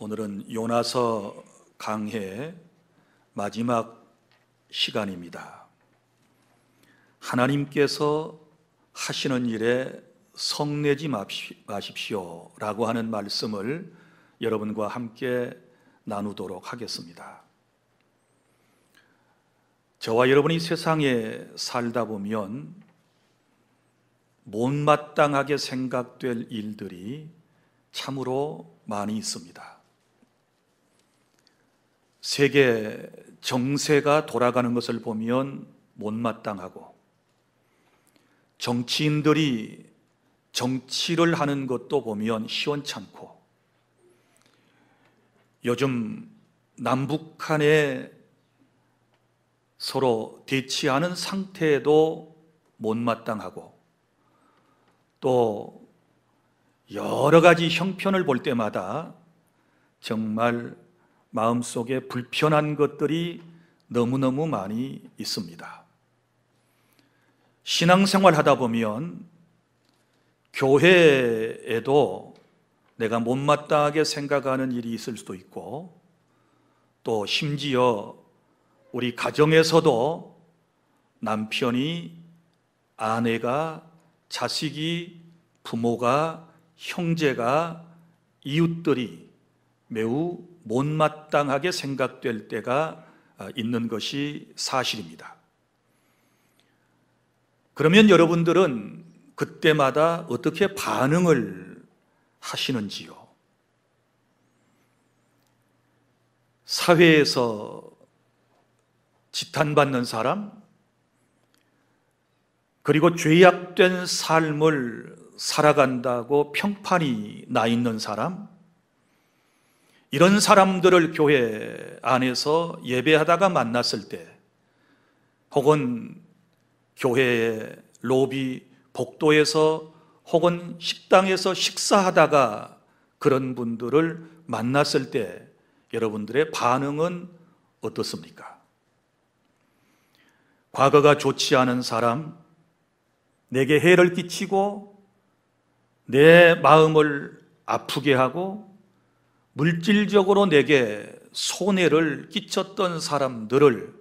오늘은 요나서 강해 마지막 시간입니다. 하나님께서 하시는 일에 성내지 마십시오 라고 하는 말씀을 여러분과 함께 나누도록 하겠습니다. 저와 여러분이 세상에 살다 보면 못마땅하게 생각될 일들이 참으로 많이 있습니다. 세계 정세가 돌아가는 것을 보면 못마땅하고, 정치인들이 정치를 하는 것도 보면 시원찮고, 요즘 남북한에 서로 대치하는 상태도 못마땅하고, 또 여러 가지 형편을 볼 때마다 정말 마음속에 불편한 것들이 너무너무 많이 있습니다. 신앙생활 하다 보면 교회에도 내가 못마땅하게 생각하는 일이 있을 수도 있고, 또 심지어 우리 가정에서도 남편이, 아내가, 자식이, 부모가, 형제가, 이웃들이 매우 못마땅하게 생각될 때가 있는 것이 사실입니다. 그러면 여러분들은 그때마다 어떻게 반응을 하시는지요? 사회에서 지탄받는 사람, 그리고 죄악된 삶을 살아간다고 평판이 나 있는 사람, 이런 사람들을 교회 안에서 예배하다가 만났을 때, 혹은 교회의 로비, 복도에서 혹은 식당에서 식사하다가 그런 분들을 만났을 때 여러분들의 반응은 어떻습니까? 과거가 좋지 않은 사람, 내게 해를 끼치고 내 마음을 아프게 하고 물질적으로 내게 손해를 끼쳤던 사람들을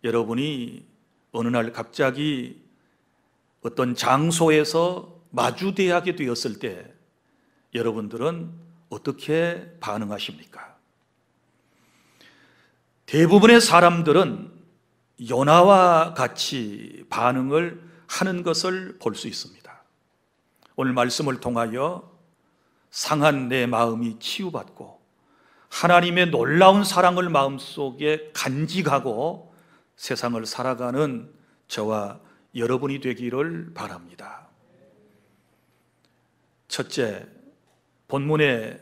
여러분이 어느 날 갑자기 어떤 장소에서 마주대하게 되었을 때 여러분들은 어떻게 반응하십니까? 대부분의 사람들은 요나와 같이 반응을 하는 것을 볼 수 있습니다. 오늘 말씀을 통하여 상한 내 마음이 치유받고 하나님의 놀라운 사랑을 마음속에 간직하고 세상을 살아가는 저와 여러분이 되기를 바랍니다. 첫째, 본문의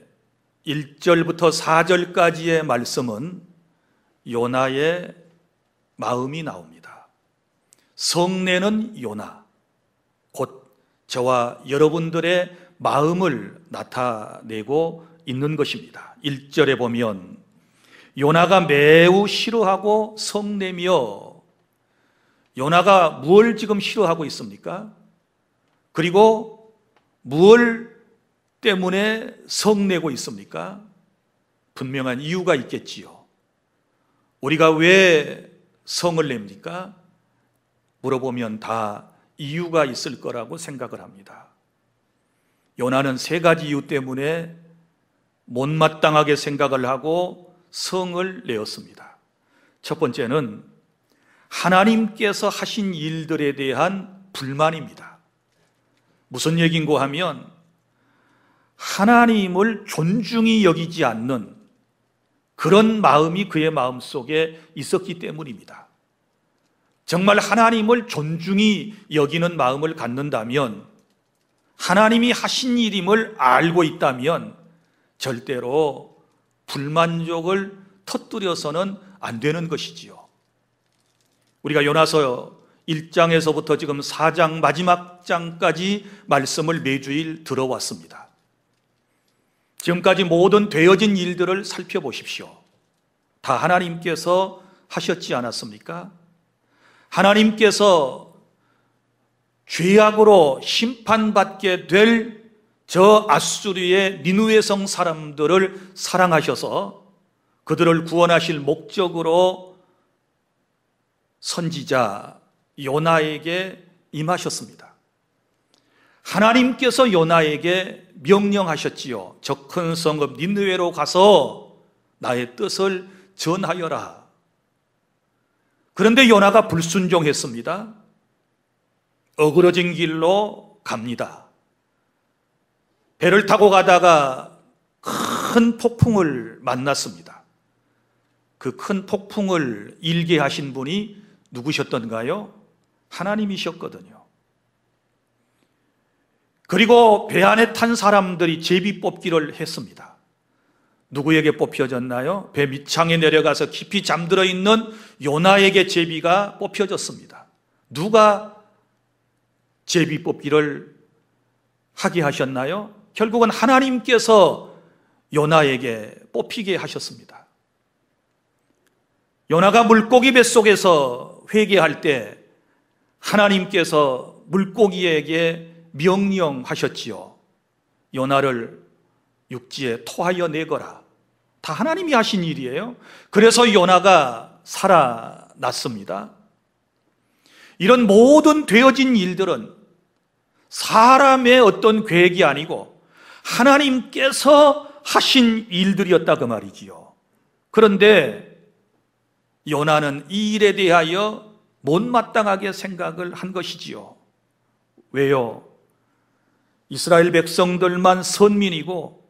1절부터 4절까지의 말씀은 요나의 마음이 나옵니다. 성내는 요나, 곧 저와 여러분들의 마음을 나타내고 있는 것입니다. 1절에 보면 요나가 매우 싫어하고 성내며, 요나가 무엇을 지금 싫어하고 있습니까? 그리고 무엇 때문에 성내고 있습니까? 분명한 이유가 있겠지요. 우리가 왜 성을 냅니까? 물어보면 다 이유가 있을 거라고 생각을 합니다. 요나는 세 가지 이유 때문에 못마땅하게 생각을 하고 성을 내었습니다. 첫 번째는 하나님께서 하신 일들에 대한 불만입니다. 무슨 얘기인고 하면 하나님을 존중히 여기지 않는 그런 마음이 그의 마음속에 있었기 때문입니다. 정말 하나님을 존중히 여기는 마음을 갖는다면, 하나님이 하신 일임을 알고 있다면 절대로 불만족을 터뜨려서는 안 되는 것이지요. 우리가 요나서 1장에서부터 지금 4장 마지막 장까지 말씀을 매주일 들어왔습니다. 지금까지 모든 되어진 일들을 살펴보십시오. 다 하나님께서 하셨지 않았습니까? 하나님께서 죄악으로 심판받게 될 저 아수르의 니느웨 성 사람들을 사랑하셔서 그들을 구원하실 목적으로 선지자 요나에게 임하셨습니다. 하나님께서 요나에게 명령하셨지요. 저 큰 성읍 니느웨로 가서 나의 뜻을 전하여라. 그런데 요나가 불순종했습니다. 어그러진 길로 갑니다. 배를 타고 가다가 큰 폭풍을 만났습니다. 그 큰 폭풍을 일게 하신 분이 누구셨던가요? 하나님이셨거든요. 그리고 배 안에 탄 사람들이 제비 뽑기를 했습니다. 누구에게 뽑혀졌나요? 배 밑창에 내려가서 깊이 잠들어 있는 요나에게 제비가 뽑혀졌습니다. 누가 제비 뽑기를 하게 하셨나요? 결국은 하나님께서 요나에게 뽑히게 하셨습니다. 요나가 물고기 뱃속에서 회개할 때 하나님께서 물고기에게 명령하셨지요. 요나를 육지에 토하여 내거라. 다 하나님이 하신 일이에요. 그래서 요나가 살아났습니다. 이런 모든 되어진 일들은 사람의 어떤 계획이 아니고 하나님께서 하신 일들이었다 그 말이지요. 그런데 요나는 이 일에 대하여 못마땅하게 생각을 한 것이지요. 왜요? 이스라엘 백성들만 선민이고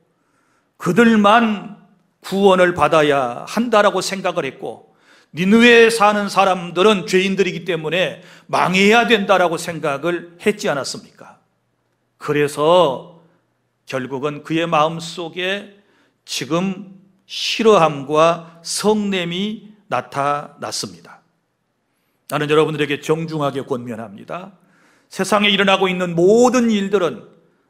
그들만 구원을 받아야 한다라고 생각을 했고 니느웨에 사는 사람들은 죄인들이기 때문에 망해야 된다라고 생각을 했지 않았습니까? 그래서 결국은 그의 마음속에 지금 싫어함과 성냄이 나타났습니다. 나는 여러분들에게 정중하게 권면합니다. 세상에 일어나고 있는 모든 일들은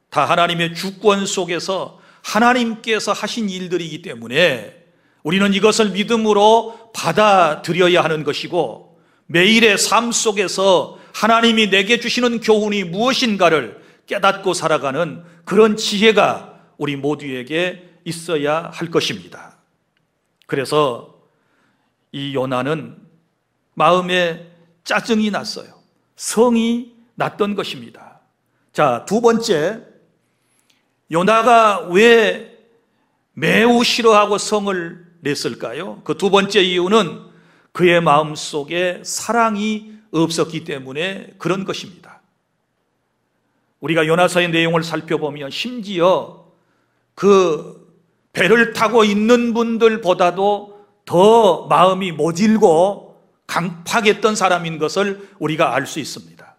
다 하나님의 주권 속에서 하나님께서 하신 일들이기 때문에 우리는 이것을 믿음으로 받아들여야 하는 것이고 매일의 삶 속에서 하나님이 내게 주시는 교훈이 무엇인가를 깨닫고 살아가는 그런 지혜가 우리 모두에게 있어야 할 것입니다. 그래서 이 요나는 마음에 짜증이 났어요. 성이 났던 것입니다. 자, 두 번째, 요나가 왜 매우 싫어하고 성을 냈을까요? 그 두 번째 이유는 그의 마음속에 사랑이 없었기 때문에 그런 것입니다. 우리가 요나서의 내용을 살펴보면 심지어 그 배를 타고 있는 분들보다도 더 마음이 모질고 강팍했던 사람인 것을 우리가 알 수 있습니다.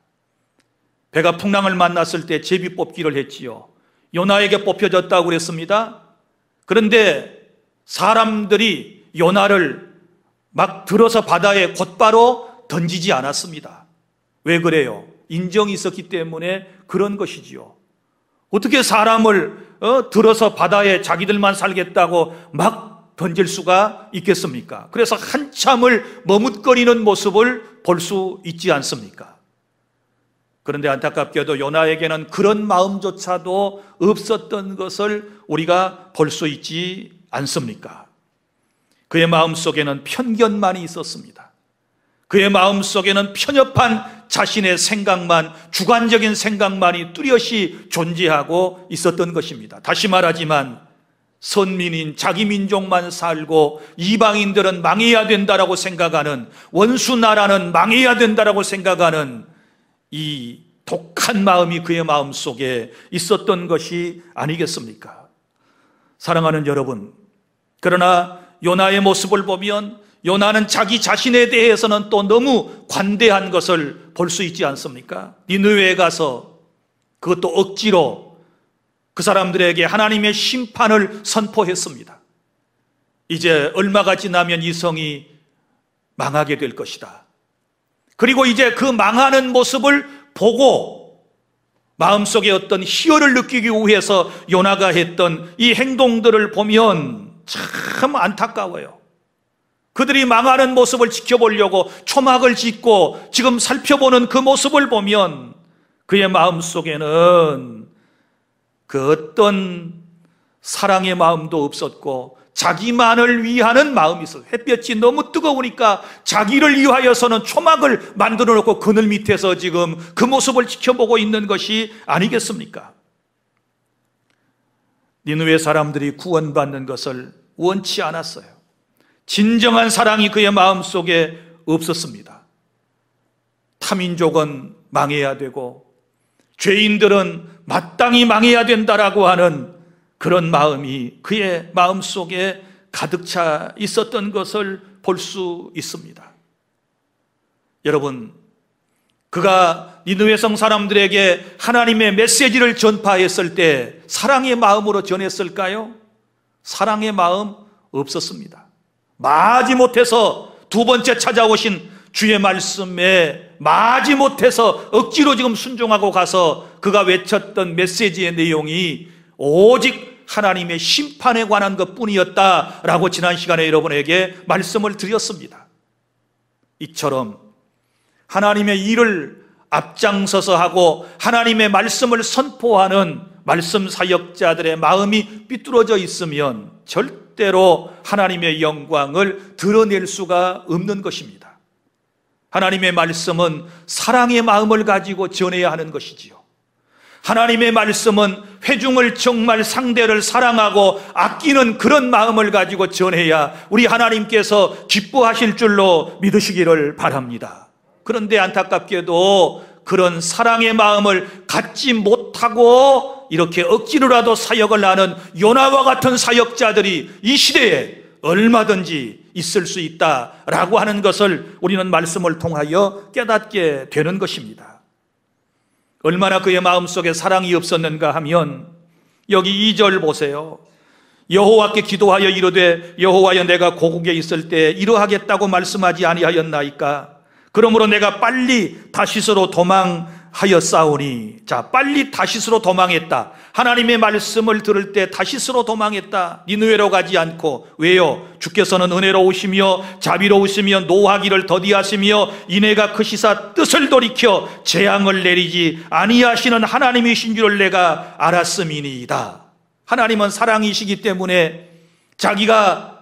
배가 풍랑을 만났을 때 제비 뽑기를 했지요. 요나에게 뽑혀졌다고 그랬습니다. 그런데 사람들이 요나를 막 들어서 바다에 곧바로 던지지 않았습니다. 왜 그래요? 인정이 있었기 때문에 그런 것이지요. 어떻게 사람을 들어서 바다에 자기들만 살겠다고 막 던질 수가 있겠습니까? 그래서 한참을 머뭇거리는 모습을 볼 수 있지 않습니까? 그런데 안타깝게도 요나에게는 그런 마음조차도 없었던 것을 우리가 볼 수 있지 않습니까? 그의 마음속에는 편견만이 있었습니다. 그의 마음속에는 편협한 자신의 생각만, 주관적인 생각만이 뚜렷이 존재하고 있었던 것입니다. 다시 말하지만 선민인 자기 민족만 살고 이방인들은 망해야 된다라고 생각하는, 원수 나라는 망해야 된다라고 생각하는 이 독한 마음이 그의 마음속에 있었던 것이 아니겠습니까? 사랑하는 여러분, 그러나 요나의 모습을 보면 요나는 자기 자신에 대해서는 또 너무 관대한 것을 볼 수 있지 않습니까? 니느웨에 가서 그것도 억지로 그 사람들에게 하나님의 심판을 선포했습니다. 이제 얼마가 지나면 이 성이 망하게 될 것이다. 그리고 이제 그 망하는 모습을 보고 마음속에 어떤 희열을 느끼기 위해서 요나가 했던 이 행동들을 보면 참 안타까워요. 그들이 망하는 모습을 지켜보려고 초막을 짓고 지금 살펴보는 그 모습을 보면 그의 마음속에는 그 어떤 사랑의 마음도 없었고 자기만을 위하는 마음이 있어요. 햇볕이 너무 뜨거우니까 자기를 위하여서는 초막을 만들어 놓고 그늘 밑에서 지금 그 모습을 지켜보고 있는 것이 아니겠습니까? 니느웨 사람들이 구원받는 것을 원치 않았어요. 진정한 사랑이 그의 마음속에 없었습니다. 타민족은 망해야 되고 죄인들은 마땅히 망해야 된다라고 하는 그런 마음이 그의 마음속에 가득 차 있었던 것을 볼 수 있습니다. 여러분, 그가 니느웨 성 사람들에게 하나님의 메시지를 전파했을 때 사랑의 마음으로 전했을까요? 사랑의 마음 없었습니다. 마지못해서 두 번째 찾아오신 주의 말씀에 마지못해서 억지로 지금 순종하고 가서 그가 외쳤던 메시지의 내용이 오직 하나님의 심판에 관한 것뿐이었다라고 지난 시간에 여러분에게 말씀을 드렸습니다. 이처럼 하나님의 일을 앞장서서 하고 하나님의 말씀을 선포하는 말씀 사역자들의 마음이 삐뚤어져 있으면 절대로 하나님의 영광을 드러낼 수가 없는 것입니다. 하나님의 말씀은 사랑의 마음을 가지고 전해야 하는 것이지요. 하나님의 말씀은 회중을 정말 상대를 사랑하고 아끼는 그런 마음을 가지고 전해야 우리 하나님께서 기뻐하실 줄로 믿으시기를 바랍니다. 그런데 안타깝게도 그런 사랑의 마음을 갖지 못하고 이렇게 억지로라도 사역을 하는 요나와 같은 사역자들이 이 시대에 얼마든지 있을 수 있다라고 하는 것을 우리는 말씀을 통하여 깨닫게 되는 것입니다. 얼마나 그의 마음속에 사랑이 없었는가 하면 여기 2절 보세요. 여호와께 기도하여 이르되 여호와여 내가 고국에 있을 때 이러하겠다고 말씀하지 아니하였나이까? 그러므로 내가 빨리 다시스로 도망하였사오니. 자, 빨리 다시스로 도망했다. 하나님의 말씀을 들을 때 다시스로 도망했다. 니느웨로 가지 않고. 왜요? 주께서는 은혜로우시며 자비로우시며 노하기를 더디하시며 이내가 크시사 뜻을 돌이켜 재앙을 내리지 아니하시는 하나님이신 줄을 내가 알았음이니이다. 하나님은 사랑이시기 때문에 자기가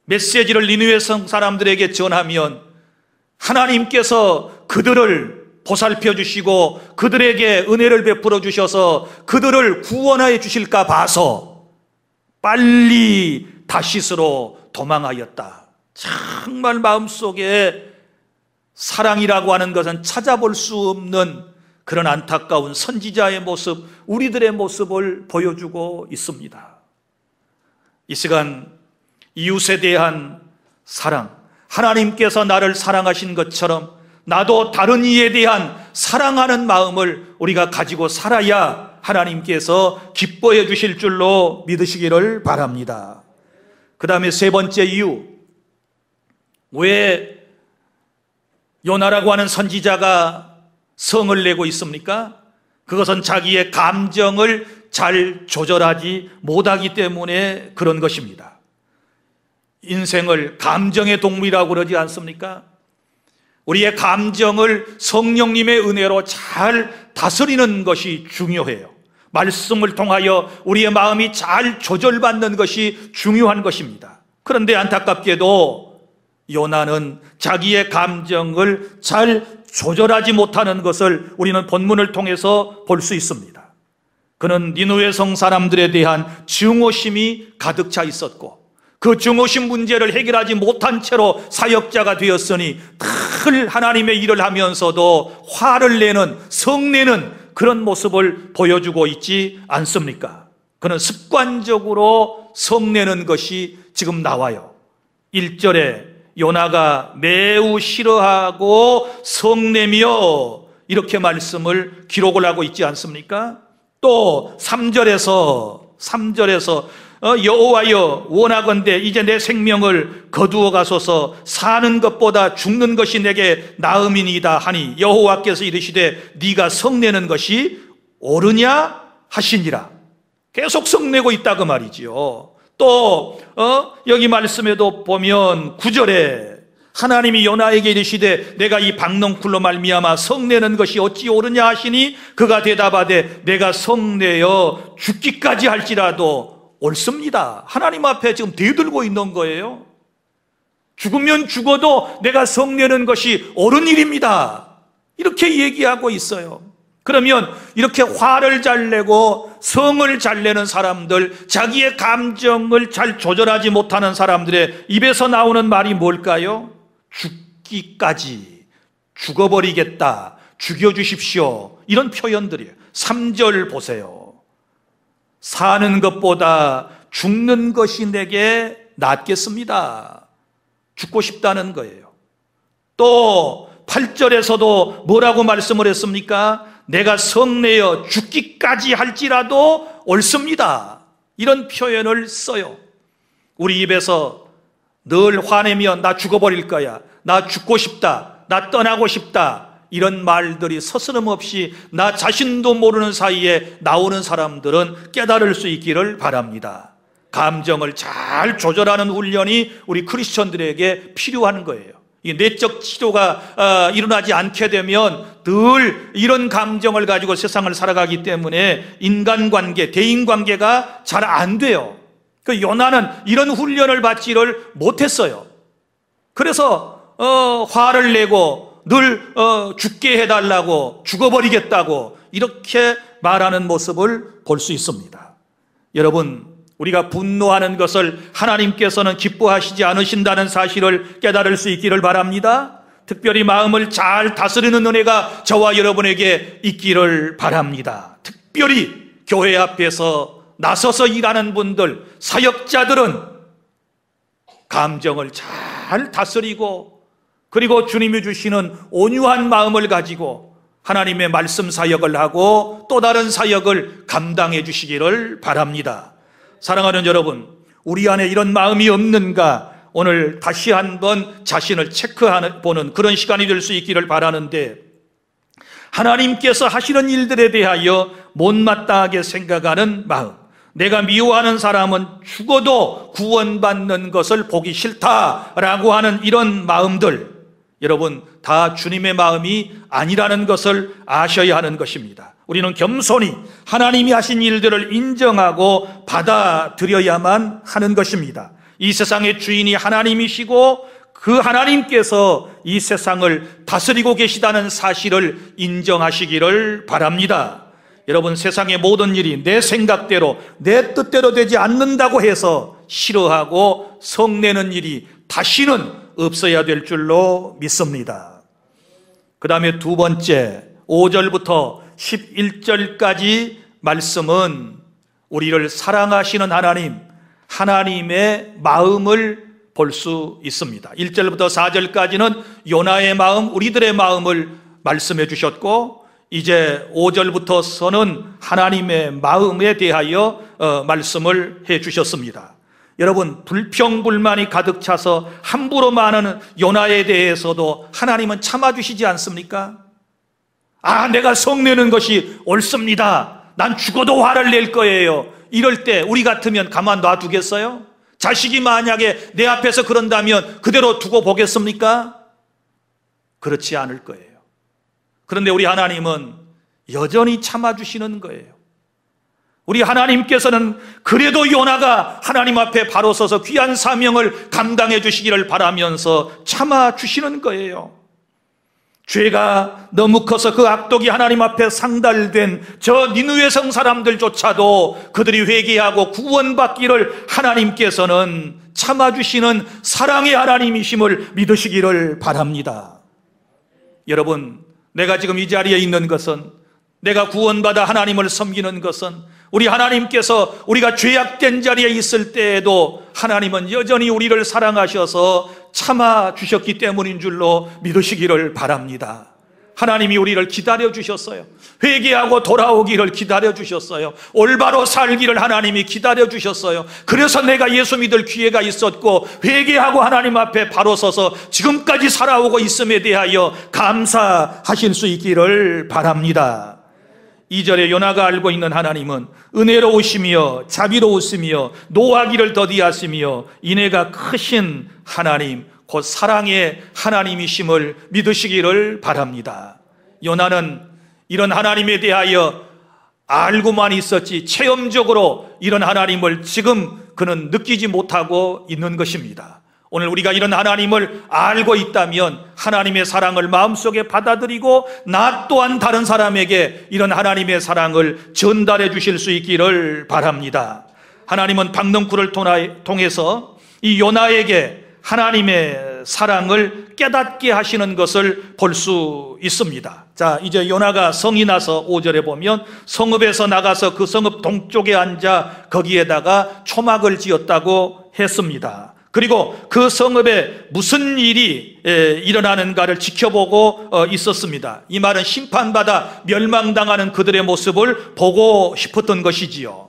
메시지를 니느웨 성 사람들에게 전하면 하나님께서 그들을 보살펴 주시고 그들에게 은혜를 베풀어 주셔서 그들을 구원하여 주실까 봐서 빨리 다시스로 도망하였다. 정말 마음속에 사랑이라고 하는 것은 찾아볼 수 없는 그런 안타까운 선지자의 모습, 우리들의 모습을 보여주고 있습니다. 이 시간 이웃에 대한 사랑, 하나님께서 나를 사랑하신 것처럼 나도 다른 이에 대한 사랑하는 마음을 우리가 가지고 살아야 하나님께서 기뻐해 주실 줄로 믿으시기를 바랍니다. 그 다음에 세 번째 이유, 왜 요나라고 하는 선지자가 성을 내고 있습니까? 그것은 자기의 감정을 잘 조절하지 못하기 때문에 그런 것입니다. 인생을 감정의 동물이라고 그러지 않습니까? 우리의 감정을 성령님의 은혜로 잘 다스리는 것이 중요해요. 말씀을 통하여 우리의 마음이 잘 조절받는 것이 중요한 것입니다. 그런데 안타깝게도 요나는 자기의 감정을 잘 조절하지 못하는 것을 우리는 본문을 통해서 볼 수 있습니다. 그는 니느웨 성 사람들에 대한 증오심이 가득 차 있었고 그 증오심 문제를 해결하지 못한 채로 사역자가 되었으니 늘 하나님의 일을 하면서도 화를 내는, 성내는 그런 모습을 보여주고 있지 않습니까? 그는 습관적으로 성내는 것이 지금 나와요. 1절에 요나가 매우 싫어하고 성내며 이렇게 말씀을 기록을 하고 있지 않습니까? 또 3절에서 여호와여 원하건대 이제 내 생명을 거두어 가소서 사는 것보다 죽는 것이 내게 나음이니이다 하니 여호와께서 이르시되 네가 성내는 것이 옳으냐 하시니라. 계속 성내고 있다 그 말이지요. 또 여기 말씀에도 보면 9절에 하나님이 요나에게 이르시되 내가 이 박넝쿨로 말미암아 성내는 것이 어찌 옳으냐 하시니 그가 대답하되 내가 성내어 죽기까지 할지라도 옳습니다. 하나님 앞에 지금 대들고 있는 거예요. 죽으면 죽어도 내가 성내는 것이 옳은 일입니다. 이렇게 얘기하고 있어요. 그러면 이렇게 화를 잘 내고 성을 잘 내는 사람들, 자기의 감정을 잘 조절하지 못하는 사람들의 입에서 나오는 말이 뭘까요? 죽기까지, 죽어버리겠다, 죽여주십시오, 이런 표현들이에요. 3절 보세요. 사는 것보다 죽는 것이 내게 낫겠습니다. 죽고 싶다는 거예요. 또 8절에서도 뭐라고 말씀을 했습니까? 내가 성내어 죽기까지 할지라도 옳습니다. 이런 표현을 써요. 우리 입에서 늘 화내면 나 죽어버릴 거야, 나 죽고 싶다, 나 떠나고 싶다, 이런 말들이 서스럼없이 나 자신도 모르는 사이에 나오는 사람들은 깨달을 수 있기를 바랍니다. 감정을 잘 조절하는 훈련이 우리 크리스천들에게 필요한 거예요. 이 내적 치료가 일어나지 않게 되면 늘 이런 감정을 가지고 세상을 살아가기 때문에 인간관계, 대인관계가 잘 안 돼요. 그 요나는 이런 훈련을 받지를 못했어요. 그래서 화를 내고 늘 죽게 해달라고, 죽어버리겠다고 이렇게 말하는 모습을 볼 수 있습니다. 여러분, 우리가 분노하는 것을 하나님께서는 기뻐하시지 않으신다는 사실을 깨달을 수 있기를 바랍니다. 특별히 마음을 잘 다스리는 은혜가 저와 여러분에게 있기를 바랍니다. 특별히 교회 앞에서 나서서 일하는 분들, 사역자들은 감정을 잘 다스리고, 그리고 주님이 주시는 온유한 마음을 가지고 하나님의 말씀 사역을 하고 또 다른 사역을 감당해 주시기를 바랍니다. 사랑하는 여러분, 우리 안에 이런 마음이 없는가 오늘 다시 한번 자신을 체크해보는 그런 시간이 될 수 있기를 바라는데, 하나님께서 하시는 일들에 대하여 못마땅하게 생각하는 마음, 내가 미워하는 사람은 죽어도 구원받는 것을 보기 싫다라고 하는 이런 마음들, 여러분 다 주님의 마음이 아니라는 것을 아셔야 하는 것입니다. 우리는 겸손히 하나님이 하신 일들을 인정하고 받아들여야만 하는 것입니다. 이 세상의 주인이 하나님이시고 그 하나님께서 이 세상을 다스리고 계시다는 사실을 인정하시기를 바랍니다. 여러분, 세상의 모든 일이 내 생각대로, 내 뜻대로 되지 않는다고 해서 싫어하고 성내는 일이 다시는 없어야 될 줄로 믿습니다. 그 다음에 두 번째, 5절부터 11절까지 말씀은 우리를 사랑하시는 하나님, 하나님의 마음을 볼 수 있습니다. 1절부터 4절까지는 요나의 마음, 우리들의 마음을 말씀해 주셨고, 이제 5절부터서는 하나님의 마음에 대하여 말씀을 해 주셨습니다. 여러분, 불평불만이 가득 차서 함부로 말하는 요나에 대해서도 하나님은 참아주시지 않습니까? 내가 성내는 것이 옳습니다, 난 죽어도 화를 낼 거예요, 이럴 때 우리 같으면 가만 놔두겠어요? 자식이 만약에 내 앞에서 그런다면 그대로 두고 보겠습니까? 그렇지 않을 거예요. 그런데 우리 하나님은 여전히 참아주시는 거예요. 우리 하나님께서는 그래도 요나가 하나님 앞에 바로 서서 귀한 사명을 감당해 주시기를 바라면서 참아주시는 거예요. 죄가 너무 커서 그 악독이 하나님 앞에 상달된 저 니느웨 성 사람들조차도 그들이 회개하고 구원받기를 하나님께서는 참아주시는 사랑의 하나님이심을 믿으시기를 바랍니다. 여러분, 내가 지금 이 자리에 있는 것은, 내가 구원받아 하나님을 섬기는 것은, 우리 하나님께서 우리가 죄악된 자리에 있을 때에도 하나님은 여전히 우리를 사랑하셔서 참아주셨기 때문인 줄로 믿으시기를 바랍니다. 하나님이 우리를 기다려주셨어요. 회개하고 돌아오기를 기다려주셨어요. 올바로 살기를 하나님이 기다려주셨어요. 그래서 내가 예수 믿을 기회가 있었고 회개하고 하나님 앞에 바로 서서 지금까지 살아오고 있음에 대하여 감사하실 수 있기를 바랍니다. 2절에 요나가 알고 있는 하나님은 은혜로우시며 자비로우시며 노하기를 더디하시며 인애가 크신 하나님, 곧 사랑의 하나님이심을 믿으시기를 바랍니다. 요나는 이런 하나님에 대하여 알고만 있었지 체험적으로 이런 하나님을 지금 그는 느끼지 못하고 있는 것입니다. 오늘 우리가 이런 하나님을 알고 있다면 하나님의 사랑을 마음속에 받아들이고 나 또한 다른 사람에게 이런 하나님의 사랑을 전달해 주실 수 있기를 바랍니다. 하나님은 박넝쿨을 통해서 이 요나에게 하나님의 사랑을 깨닫게 하시는 것을 볼 수 있습니다. 자, 이제 요나가 성이 나서 5절에 보면 성읍에서 나가서 그 성읍 동쪽에 앉아 거기에다가 초막을 지었다고 했습니다. 그리고 그 성읍에 무슨 일이 일어나는가를 지켜보고 있었습니다. 이 말은 심판받아 멸망당하는 그들의 모습을 보고 싶었던 것이지요.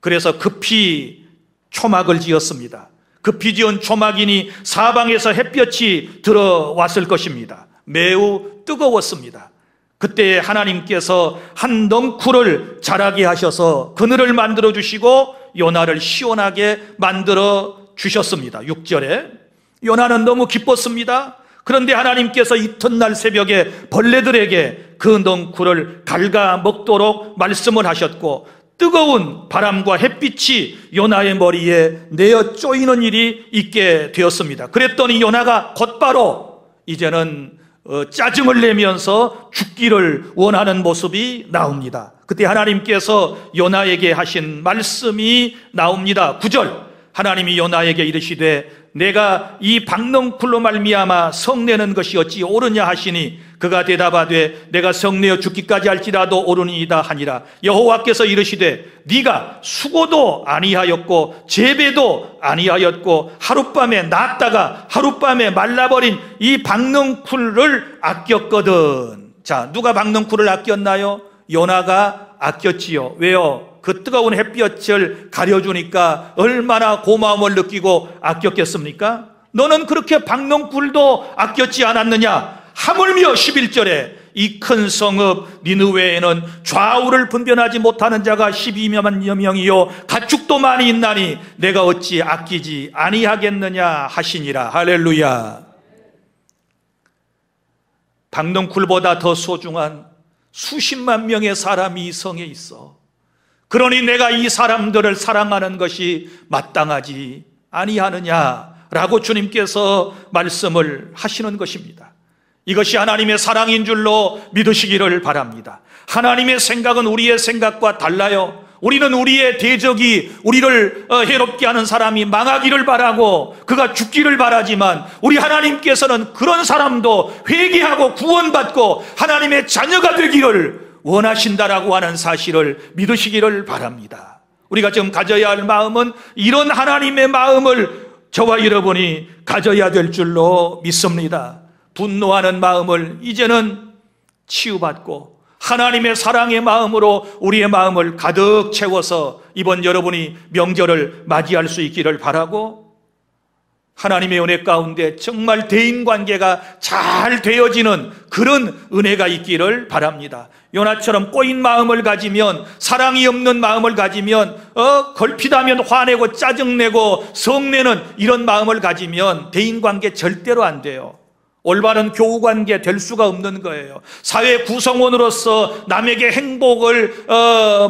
그래서 급히 초막을 지었습니다. 급히 지은 초막이니 사방에서 햇볕이 들어왔을 것입니다. 매우 뜨거웠습니다. 그때 하나님께서 한 넝쿨을 자라게 하셔서 그늘을 만들어 주시고 요나를 시원하게 만들어 주셨습니다. 6절에 요나는 너무 기뻤습니다. 그런데 하나님께서 이튿날 새벽에 벌레들에게 그 넝쿨을 갉아먹도록 말씀을 하셨고 뜨거운 바람과 햇빛이 요나의 머리에 내어 쪼이는 일이 있게 되었습니다. 그랬더니 요나가 곧바로 이제는 짜증을 내면서 죽기를 원하는 모습이 나옵니다. 그때 하나님께서 요나에게 하신 말씀이 나옵니다. 9절 하나님이 요나에게 이르시되 내가 이 박넝쿨로 말미암아 성내는 것이 어찌 옳으냐 하시니 그가 대답하되 내가 성내어 죽기까지 할지라도 옳으니이다 하니라. 여호와께서 이르시되 네가 수고도 아니하였고 재배도 아니하였고 하룻밤에 났다가 하룻밤에 말라버린 이 박넝쿨을 아꼈거든. 자, 누가 박넝쿨을 아꼈나요? 요나가 아꼈지요. 왜요? 그 뜨거운 햇볕을 가려주니까 얼마나 고마움을 느끼고 아꼈겠습니까? 너는 그렇게 박넝쿨도 아꼈지 않았느냐? 하물며 11절에 이 큰 성읍 니느웨에는 좌우를 분별하지 못하는 자가 12만 명이요 가축도 많이 있나니 내가 어찌 아끼지 아니하겠느냐 하시니라. 할렐루야. 박넝쿨보다 더 소중한 수십만 명의 사람이 이 성에 있어. 그러니 내가 이 사람들을 사랑하는 것이 마땅하지 아니하느냐라고 주님께서 말씀을 하시는 것입니다. 이것이 하나님의 사랑인 줄로 믿으시기를 바랍니다. 하나님의 생각은 우리의 생각과 달라요. 우리는 우리의 대적이 우리를 해롭게 하는 사람이 망하기를 바라고 그가 죽기를 바라지만 우리 하나님께서는 그런 사람도 회개하고 구원받고 하나님의 자녀가 되기를 원하신다라고 하는 사실을 믿으시기를 바랍니다. 우리가 지금 가져야 할 마음은 이런 하나님의 마음을 저와 여러분이 가져야 될 줄로 믿습니다. 분노하는 마음을 이제는 치유받고 하나님의 사랑의 마음으로 우리의 마음을 가득 채워서 이번 여러분이 명절을 맞이할 수 있기를 바라고 하나님의 은혜 가운데 정말 대인관계가 잘 되어지는 그런 은혜가 있기를 바랍니다. 요나처럼 꼬인 마음을 가지면 사랑이 없는 마음을 가지면 걸핏하면 화내고 짜증내고 성내는 이런 마음을 가지면 대인관계 절대로 안 돼요. 올바른 교우관계 될 수가 없는 거예요. 사회 구성원으로서 남에게 행복을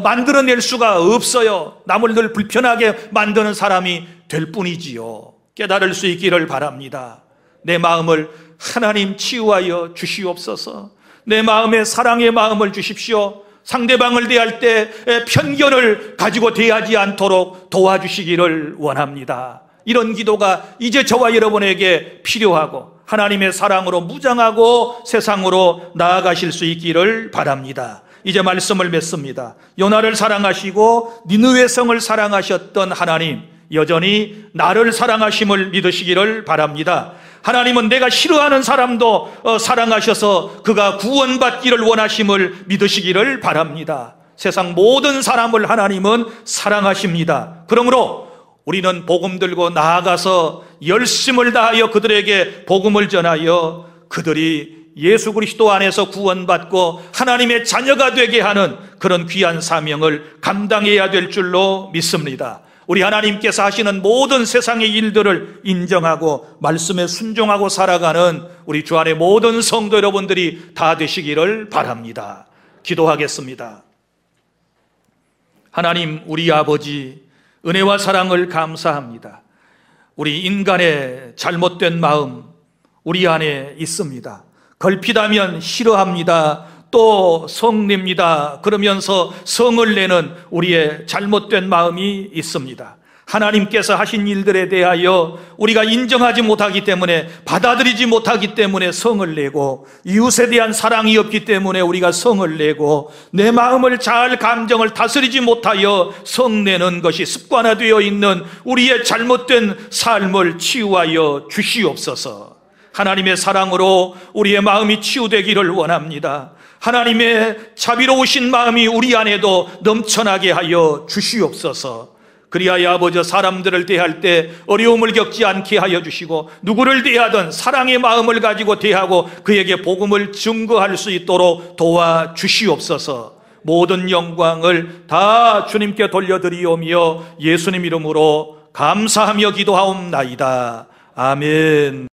만들어낼 수가 없어요. 남을 늘 불편하게 만드는 사람이 될 뿐이지요. 깨달을 수 있기를 바랍니다. 내 마음을 하나님 치유하여 주시옵소서. 내 마음에 사랑의 마음을 주십시오. 상대방을 대할 때 편견을 가지고 대하지 않도록 도와주시기를 원합니다. 이런 기도가 이제 저와 여러분에게 필요하고 하나님의 사랑으로 무장하고 세상으로 나아가실 수 있기를 바랍니다. 이제 말씀을 맺습니다. 요나를 사랑하시고 니느웨 성을 사랑하셨던 하나님, 여전히 나를 사랑하심을 믿으시기를 바랍니다. 하나님은 내가 싫어하는 사람도 사랑하셔서 그가 구원받기를 원하심을 믿으시기를 바랍니다. 세상 모든 사람을 하나님은 사랑하십니다. 그러므로 우리는 복음 들고 나아가서 열심을 다하여 그들에게 복음을 전하여 그들이 예수 그리스도 안에서 구원받고 하나님의 자녀가 되게 하는 그런 귀한 사명을 감당해야 될 줄로 믿습니다. 우리 하나님께서 하시는 모든 세상의 일들을 인정하고 말씀에 순종하고 살아가는 우리 주 안의 모든 성도 여러분들이 다 되시기를 바랍니다. 기도하겠습니다. 하나님, 우리 아버지, 은혜와 사랑을 감사합니다. 우리 인간의 잘못된 마음 우리 안에 있습니다. 걸핏하면 싫어합니다. 또 성냅니다. 그러면서 성을 내는 우리의 잘못된 마음이 있습니다. 하나님께서 하신 일들에 대하여 우리가 인정하지 못하기 때문에, 받아들이지 못하기 때문에 성을 내고, 이웃에 대한 사랑이 없기 때문에 우리가 성을 내고, 내 마음을 잘 감정을 다스리지 못하여 성내는 것이 습관화되어 있는 우리의 잘못된 삶을 치유하여 주시옵소서. 하나님의 사랑으로 우리의 마음이 치유되기를 원합니다. 하나님의 자비로우신 마음이 우리 안에도 넘쳐나게 하여 주시옵소서. 그리하여 아버지, 사람들을 대할 때 어려움을 겪지 않게 하여 주시고, 누구를 대하든 사랑의 마음을 가지고 대하고 그에게 복음을 증거할 수 있도록 도와주시옵소서. 모든 영광을 다 주님께 돌려드리오며 예수님 이름으로 감사하며 기도하옵나이다. 아멘.